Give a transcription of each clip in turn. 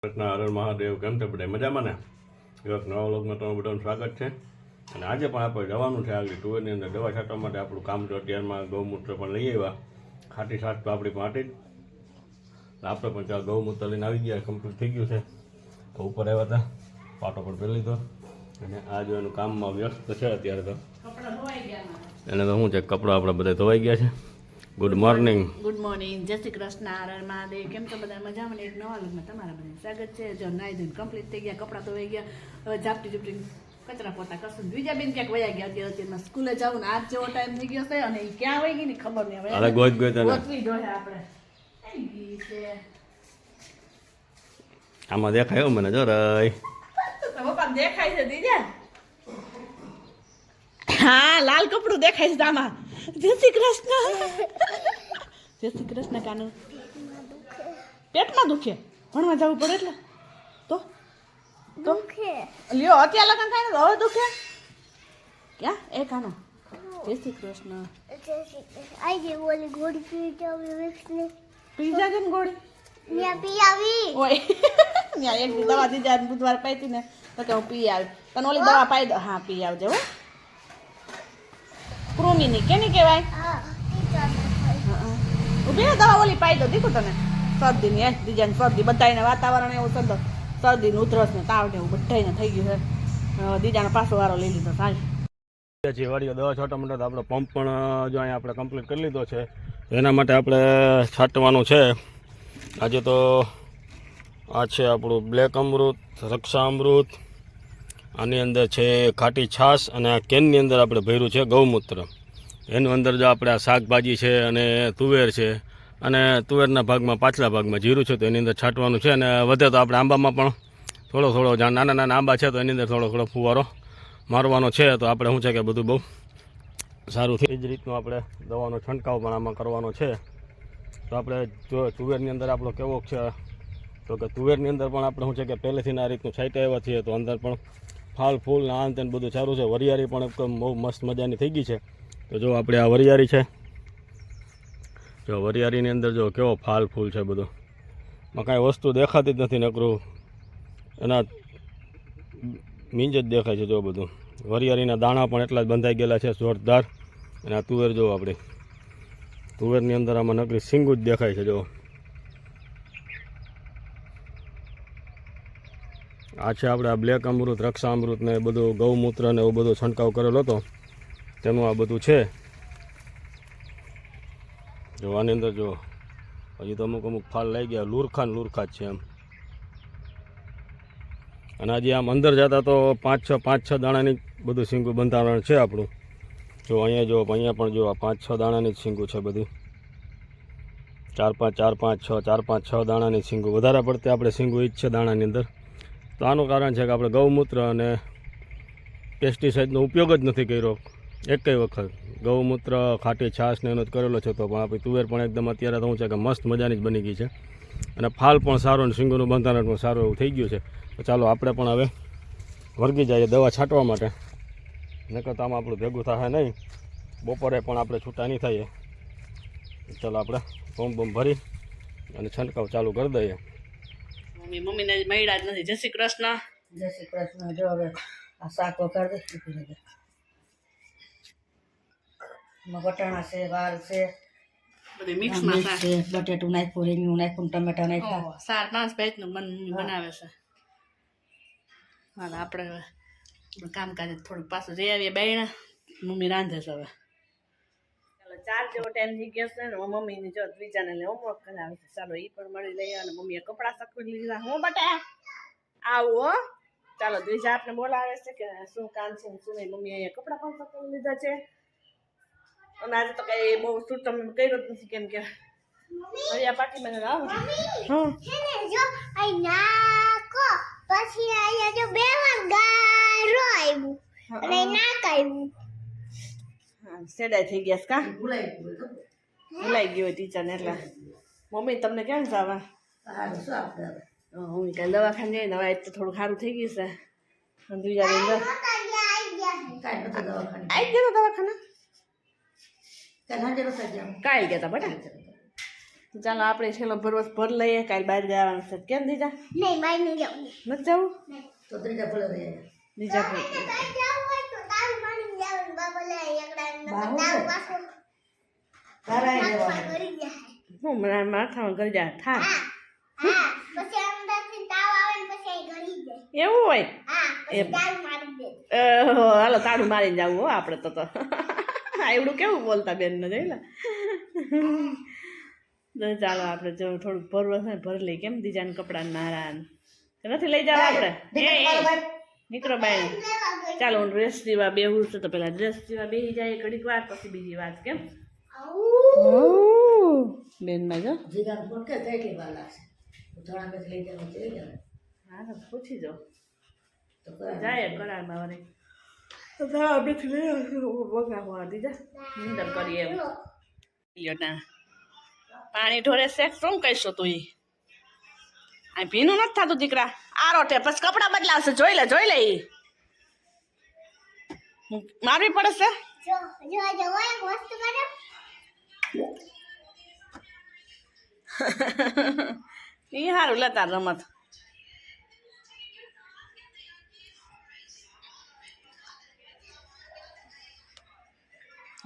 કૃષ્ણ હર મહાદેવ. કેમ છે બધા મજામાં ને? એક નવા વ્લોગમાં તમારું બધાનું સ્વાગત છે. અને આજે પણ આપણે જવાનું છે આગળ ટુરની અંદર દવા છાંટવા માટે. આપણું કામ તો અત્યારમાં ગૌમૂત્ર પણ લઈ આવ્યા, ખાટી છાશ તો આપણી માટે જ. આપણે પણ ચાલ ગૌમૂત્ર લઈને આવી ગયા, કમ્પ્લીટ થઈ ગયું છે. તો ઉપર આવ્યા હતા, પાટો પણ પહેરી લીધો અને આ જો એનું કામમાં વ્યસ્ત છે અત્યારે. તો એને તો શું છે, કપડાં આપણા બધા ધોવાઈ ગયા છે. Good morning. ગુડ મોર્નિંગ, જય શ્રી કૃષ્ણ, હર મહાદેવ. કેમ છો બધા મજામાં? એક નવા લોકમાં તમારા બધાનું સ્વાગત છે. જો નાઈ ધોઈને કમ્પ્લીટ થઈ ગયા, કપડાં ધોવાઈ ગયા, હવે ઝાપટી ઝૂપટી કચરા પોતા કરશું. બીજા બેન ક્યાંક વયા ગયા અત્યારમાં સ્કૂલે જવું ને આજ જેવો ટાઈમ થઈ ગયો છે અને એ ક્યાં વહી ગઈ ને ખબર નહીં. હવે ગોતવી જોઈએ આપણે. થઈ ગઈ છે આમાં દેખાય મને જો રઈ પપ્પા દેખાય છે દીજા. હા, લાલ કપડું દેખાય છે આમાં. જય શ્રી કૃષ્ણ. જય શ્રી કૃષ્ણ. કાનું પેટમાં દુખે, ભણવા જવું પડે એટલે તો દુખે લ્યો અત્યારે લગન ખાય ને હવે દુખે ક્યાં એ કાનો. જય શ્રી કૃષ્ણ. આજે બોલી ગોળી પી જાવ વિક્સની પીઝા કેમ ગોળી ન્યા પી આવી ઓય ન્યા એક દવા દીધા બુધવાર પાઈતી ને તો કે હું પી આવી. તને ઓલી દવા પાઈ દો. હા પી આવજો હો. કૃમિની કેની કહેવાય? હા ઉભી દવા ઓલી પાઈ દો દીકું તને શરદીની. એ દીજાને શરદી બધાને વાતાવરણ એવું શરદીનું ઉધરસ ને તાવ ને એવું બધાને થઈ ગયું છે. દીજાનો પાછો વારો લઈ લીધો. સારી વાડીઓ દવા છાંટવા માટે આપણે પંપ પણ જો અહીંયા આપણે કમ્પ્લીટ કરી લીધો છે. એના માટે આપણે છાંટવાનું છે આજે. તો આ છે આપણું બ્લેક અમૃત, રક્ષા અમૃત, આની અંદર છે ખાટી છાશ અને આ કેનની અંદર આપણે ભર્યું છે ગૌમૂત્ર. એનું અંદર જો આપણે આ શાકભાજી છે અને તુવેર છે અને તુવેરના ભાગમાં પાછલા ભાગમાં જીરું છે તો એની અંદર છાંટવાનું છે. અને વધે તો આપણે આંબામાં પણ થોડો જ્યાં નાના નાના આંબા છે તો એની અંદર થોડો ફુવારો મારવાનો છે. તો આપણે શું છે કે બધું બહુ સારું થઈ. એ જ રીતનું આપણે દવાનો છંટકાવ પણ આમાં કરવાનો છે. તો આપણે જો તુવેરની અંદર આપણો કેવો છે તો કે તુવેરની અંદર પણ આપણે શું છે કે પહેલેથી આ રીતનું છાંટ્યા આવ્યા છીએ તો અંદર પણ ફાલ ફૂલ ને આન તેન બધું સારું છે. વરિયાળી પણ એકદમ બહુ મસ્ત મજાની થઈ ગઈ છે. તો જો આપણે આ વરિયાળી છે, જો વરિયાળીની અંદર જો કેવો ફાલ ફૂલ છે બધું. માં કાંઈ વસ્તુ દેખાતી જ નથી, નકરું એના મીંજ જ દેખાય છે. જો બધું વરિયાળીના દાણા પણ એટલા જ બંધાઈ ગયેલા છે જોરદાર. અને આ તુવેર જો આપણી તુવેરની અંદર આમાં નકરી સિંગું જ દેખાય છે. જો આ છે આપણે આ બ્લેક અમૃત, રક્ષા અમૃત ને બધું ગૌમૂત્ર ને એવું બધું છંટકાવ કરેલો હતો તેનું આ બધું છે. જો આની અંદર જો હજી તો અમુક ફાલ લઈ ગયા, લુરખા જ છે એમ. અને હજી આમ અંદર જતા તો પાંચ છ દાણાની બધું સિંગું બંધારણ છે આપણું. જો અહીંયા પણ જો આ 5-6 દાણાની જ સિંગું છે બધી. 4-5-6 દાણાની સિંગું. વધારે પડતે આપણે સિંગું ઈ જ છે દાણાની અંદર. તો આનું કારણ છે કે આપણે ગૌમૂત્ર અને પેસ્ટિસાઇડનો ઉપયોગ જ નથી કર્યો એકેય વખત. ગૌમૂત્ર, ખાટી છાશ ને એનો જ કરેલો છે. તો પણ આપણી તુવેર પણ એકદમ અત્યારે તો શું છે કે મસ્ત મજાની જ બની ગઈ છે. અને ફાલ પણ સારો અને સિંગોનું બંધારણ પણ સારું એવું થઈ ગયું છે. તો ચાલો આપણે પણ હવે વર્ગી જઈએ દવા છાંટવા માટે. નકર તો આમાં આપણું ભેગું થાય નહીં. બપોરે પણ આપણે છૂટા નહીં થઈએ. ચાલો આપણે પંપ ભરી અને છંટકાવ ચાલુ કરી દઈએ. મમ્મીને મળ્યા જ નથી. જય શ્રી કૃષ્ણ. જય શ્રી કૃષ્ણ. જો હવે આ શાક વઘાર દે. વટાણા છે, વાલ છે, બધી મિક્સમાં છે, બટેટું નાખ્યું, રીંગણું નાખ્યું, ટમેટા નાખ્યા. 4-5 ભાઈનું બનાવે છે. હા, આપણે કામકાજ થોડુંક પાછું જઈ આવીએ. બાયણા મમ્મી રાંધે છે હવે. ચાલો 4 જેવો ટાઈમ થઈ ગયો છે ને મમ્મીની જો બીજાને હોમવર્ક કરાવે છે. ચાલો એ પણ મળી લઈએ. અને મમ્મીએ કપડાં સકવી લીધા. હું બટા આવું હો. ચાલો દ્વિજા આપને બોલાવે છે કે શું કામ છે શું નહીં. મમ્મી અહીંયા કપડાં પણ સકવી લીધા છે. અને આજે તો કઈ બહુ શું તમે કર્યો જ નથી કેમ કે હરિયા પાટી મને આવું જો આઈ નાકો પછી આયા જો બે વાર ગારો આવ્યું અને નાકાયું. હા સેડાઈ થઈ ગયા કા ભૂલાઈ ગયો ટીચરને. એટલે મમ્મી તમને કેમ છે હવે? સારું શું આપણે હવે હું કાંઈ દવાખાને જઈને હવે તો થોડું સારું થઈ ગયું છે. બીજા કાંઈ નથી દવાખાને. આવી ગયો દવાખાના કાંઈ કાલ ગયા હતા બટા. તો ચાલો આપણે છેલ્લો ભરવસ ભર લઈએ, કાલ બહાર જવાનું છે. કેમ દીજા નહીં બાય નહીં જાઉં. નથી જવું? તો ત્રીજા ફળે રહે. દીજા બાય જાવું હોય તો તારું માની જાવું. બાબા લે એકડા બાહુ તારું છે. પાછો તારા એ નાખવા લેવાનું. કરી જાય. હું માથામાં કરી જા થા હા પછી અંદરથી તાવ આવે ને પછી અહીં ગળી જાય. એવું હોય? હા પછી તારું મારી દે. હાલો તાળું મારીને જવું હો આપણે તો આવડું કેવું બોલતા બેન ને જોઈ લે. તો ચાલો આપણે જો થોડુંક ભરવસ ને ભરી લઈ. કેમ દીજાને કપડાં નારા નથી લઈ જવા આપણે? નીકળો બાય. ચાલો હું ડ્રેસ સીવા બેહું છું, તો પેલા ડ્રેસ સીવા બેસી જાય ઘડીક વાર, પછી બીજી વાત. કેમ બેન માં જો જીગાનું ફોન કે કેટલી વાર લાગશે? થોડા પછી લઈ જવાનું છે, લઈ જવાનું. હા તો પૂછી જાઓ. તો કરાય. જાય કરારમાં વળી આપણેથી લઈ બગાવવા દીધા અંદર કરીએ એમ. લ્યો ના પાણી ઢોરે શેક શું કહીશું તું? આ ભીનું નથી થતું દીકરા. આરો ટે પછી કપડાં બદલાવશે. જોઈ લે ઈ મારવી પડે છે. જો જો જો એક વસ્તુ કરે. ઈ સારું લેતા રમત.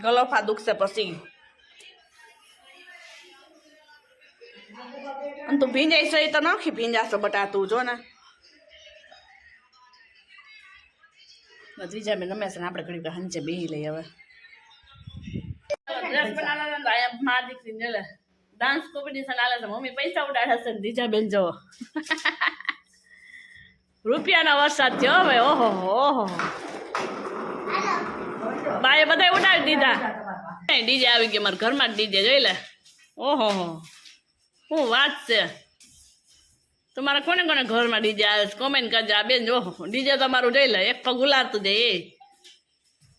ગલોફા દુખશે પછી. અને તું ભીંજાઈ છે તો નાખી ભીંજાશો બટા તું જો ને. ત્રીજા બેન રમેશ ને આપણે ઘડી હંચે બેહી લઈ હવે. ડ્રેસ બનાવવા માર દીકરીને લે ડાન્સ કોમ્પિટિશન આલે છે. મમ્મી પૈસા ઉડાડે છે ને દીજા બેન જો રૂપિયાનો વરસાદ થયો હવે. ઓહો ઓહો બાએ બધા ઉડાડી દીધા. ડીજે આવી ગયો મારા ઘરમાં જ ડીજે જોઈ લે. ઓહો શું વાત છે. તમારા કોને કોને ઘરમાં ડીજે આવે છે કોમેન્ટ કરજો. આ બેન જો ડીજે તમારું જોઈ લે. એક પગ ઉલારતું જાય એ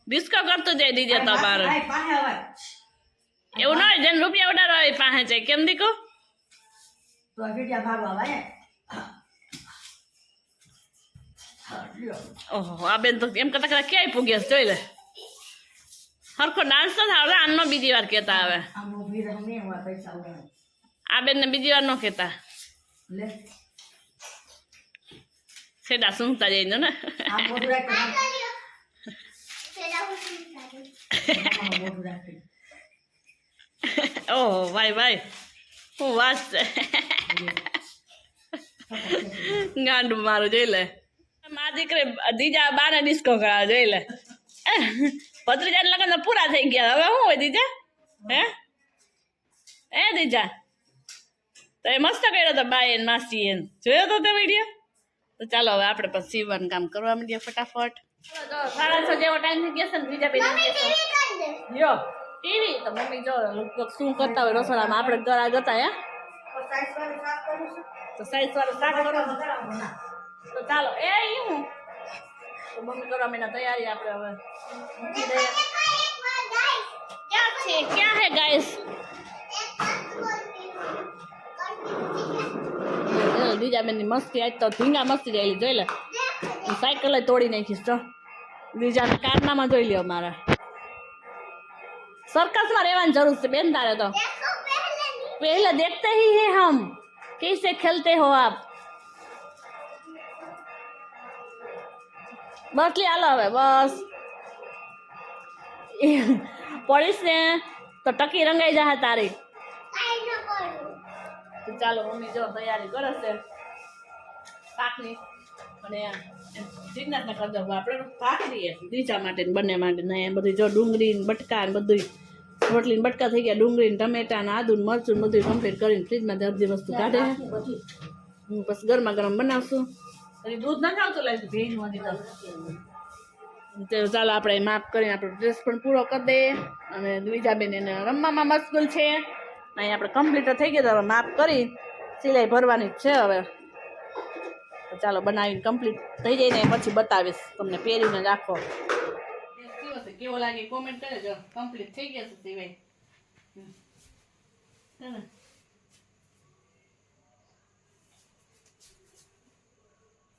ડિસ્કો કરતું જાય ડીજે તમારું. આય પાસે આવે. એવું ન હોય જેને રૂપિયા ઉડાડવા હોય પાસે છે. કેમ દીકો? તો આ વિડિયા મારવા આવે. ઓહો આ બેન તો એમ કરતા કરતા ક્યાંય પૂગ્યા છે જોઈ લે. હરખો ડાન્સ તો થાવ આનો બીજી વાર કહેતા આવે. આમ ઊભી રહે ને એમાં પૈસા ઉડાડે. આ બેનને બીજી વાર ન કહેતા. લે સેડા સૂંઘતા જઈને ને. આમ મોઢું રાખ. તેરા હું કરે. આમ મોઢું રાખ. ઓહો ભાઈ હું વાત છે. ગાંડું મારું જોઈ લે. મારા દીકરી દીજા બાને ડિસ્કો કરાવે જોઈ લે. ભત્રીજા લગ્ન તો પૂરા થઈ ગયા. હવે શું હોય દીજા? હે દીજા તો એ મસ્ત કર્યો હતો બાઈ ને માસી એને જોયો તો તે વિડીયો. તો ચાલો હવે આપણે પછી સીવવાનું કામ કરવા માંડીએ ફટાફટ. 6:30 જેવો ટાઈમ થઈ ગયો છે ને બીજા બેન ટીવી કરી દે. યો ટીવી તો મમ્મી જો શું કરતા હોય રસોડામાં. આપણે ઘર જતા હે તો સાઈઝ વાળું શાક કરવાનું. તો ચાલો એ હું તો મમ્મી કરવા મહિના તૈયારી આપણે હવે મૂકી દઈએ. એક વાર ગાઈસ. ક્યાં છે ક્યાં હે ગાઈસ? બીજા બેનની મસ્તી આજ તો ધીંગા મસ્તી જઈ જોઈ લે. સાયકલ તોડી નાખીશ તો બીજા કારનામાં જોઈ લ્યો. મારા सर्कस में रहने जरूर से बेन तारे तो पहले देखते ही हैं हम कैसे खेलते हो आप. बस ले आलो હવે બસ પોલીસ ને તો ટકી રંગાઈ જા તારી. તો ચાલો મમ્મી જો તૈયારી કરે છે પાકની અને જીજ્ઞાસા કરી દો આપણે પાકડીએ દીચા માટે બંને માટે ને બધું જો ડુંગળી ને બટકા ને બધું રોટલી ને બટકા થઈ ગયા. ડુંગળી ને ટમેટા ને આદુ ને મરચું ને બધું કમ્પ્લીટ કરીને ફ્રીજમાં દર્દી વસ્તુ કાઢે. પછી ગરમા ગરમ બનાવશું. પછી દૂધ ના ખાવતું લાગ્યું ભેજમાંથી તો ચાલો આપણે માપ કરીને આપણો ડ્રેસ પણ પૂરો કરી દઈએ. અને દ્વિજાબેન એને રમવામાં મશગુલ છે. અહીં આપણે કમ્પ્લીટ થઈ ગયા. હવે માપ કરી સિલાઈ ભરવાની જ છે હવે. તો ચાલો બનાવીને કમ્પ્લીટ થઈ જાય ને પછી બતાવીશ તમને પહેરીને રાખો કેવો લાગે કોમેન્ટ કરજો. કમ્પ્લીટ થઈ ગયા છે સિવાય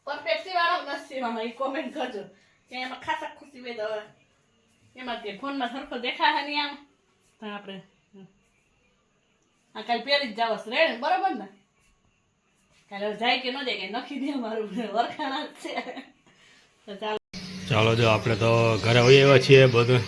પરફેક્ટ વાળો નથી મામા એ કોમેન્ટ કરજો કે એમાં ખાસા ખુશી હોય તો એમાં કે ફોનમાં સરખો દેખાય નહીં આમ તો આપણે આ કાલે પહેરી જ જાવ રેડ બરાબર ને કાલે હવે જાય કે ન જાય કે નખી દે મારું વરખાણા જ છે તો ચાલો ચાલો જો આપણે તો ઘરે હોઈએ એવા છીએ બધું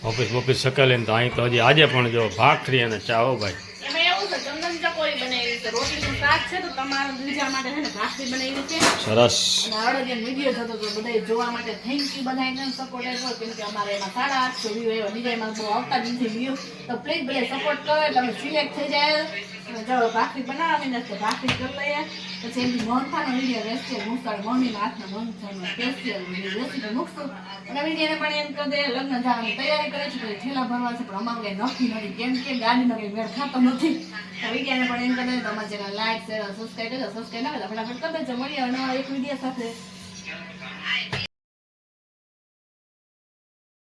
ઓફિસ સકાલીને તો અહીં તો હજી આજે પણ જો ભાખરી અને ચા હો ભાઈ એમાં એવું છે ચંદન ચકોરી બનાવી છે રોટલીનું શાક છે તો તમારા બીજા માટે છે ને ભાખરી બનાવી છે સરસ અને અડદિયાનો વિડીયો થતો તો બધા જોવા માટે થેન્ક યુ બધાને સપોર્ટ આપ્યો કેમ કે અમારે એમાં 850 વ્યૂ એવા બીજા એમાં બહુ આવતા જ નથી વ્યૂ તો પ્લીઝ બધા સપોર્ટ કરો એટલે અમે સિલેક્ટ થઈ જાય અને ચાલો ભાખરી બનાવીને તો ભાખરી કરી લઈએ પછી એમની મોહનથાનો વિડીયો રેસ્ટિયલ મૂકતા મમ્મીના હાથના મોહનથાનો સ્પેશિયલ રેસીપી મૂકશું અને વિડીયોને પણ એમ કરી દે લગ્ન જવાની તૈયારી કરે છે પછી ઠેલા ભરવા છે પણ અમારું કંઈ નક્કી નથી કેમ કે ગાડીનો કંઈ મેળ ખાતો નથી વિડીયોને પણ એમ કરી દે તમારે ચેનલ લાઈક શેર સબસ્ક્રાઈબ કરજો સબસ્ક્રાઈબ ના કરે ફટાફટ કરી દેજો મળીએ નવા એક વિડીયો સાથે